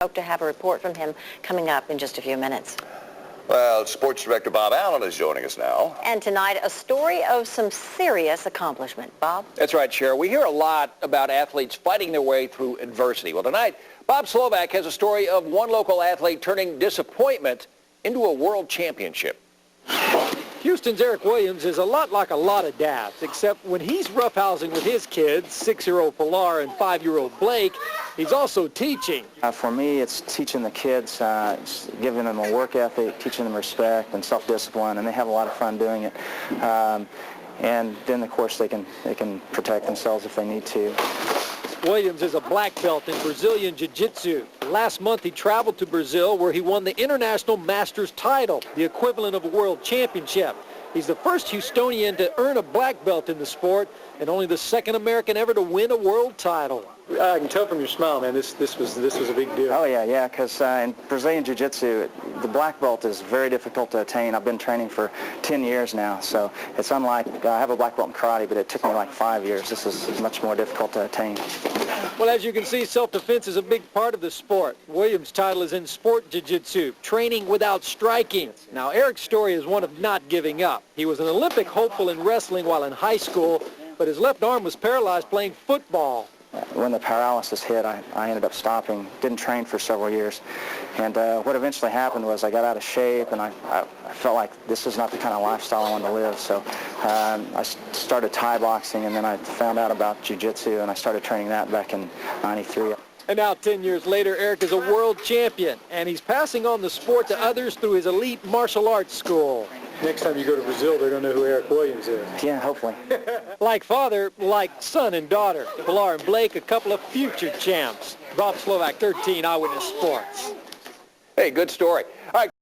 Hope to have a report from him coming up in just a few minutes. Well, Sports Director Bob Allen is joining us now. And tonight, a story of some serious accomplishment. Bob? That's right, Cheryl. We hear a lot about athletes fighting their way through adversity. Well, tonight, Bob Slovak has a story of one local athlete turning disappointment into a world championship. Houston's Eric Williams is a lot like a lot of dads, except when he's roughhousing with his kids, 6-year-old Pilar and 5-year-old Blake, he's also teaching. For me, it's teaching the kids, giving them a work ethic, teaching them respect and self-discipline, and they have a lot of fun doing it. And then, of course, they can protect themselves if they need to. Williams is a black belt in Brazilian Jiu-Jitsu. Last month, he traveled to Brazil where he won the International Masters title, the equivalent of a world championship. He's the first Houstonian to earn a black belt in the sport and only the second American ever to win a world title. I can tell from your smile, man, this was a big deal. Oh, yeah, because in Brazilian Jiu-Jitsu, the black belt is very difficult to attain. I've been training for 10 years now, so it's unlike, I have a black belt in karate, but it took me like 5 years. This is much more difficult to attain. Well, as you can see, self-defense is a big part of the sport. Williams' title is in sport jiu-jitsu, training without striking. Now, Eric's story is one of not giving up. He was an Olympic hopeful in wrestling while in high school, but his left arm was paralyzed playing football. When the paralysis hit, I ended up stopping, didn't train for several years. And what eventually happened was I got out of shape, and I felt like this is not the kind of lifestyle I wanted to live. So I started Thai boxing, and then I found out about jiu-jitsu, and I started training that back in '93. And now, 10 years later, Eric is a world champion, and he's passing on the sport to others through his elite martial arts school. Next time you go to Brazil, they're going to know who Eric Williams is. Yeah, hopefully. Like father, like son and daughter. Pilar and Blake, a couple of future champs. Bob Slovak, 13 Eyewitness Sports. Hey, good story. All right.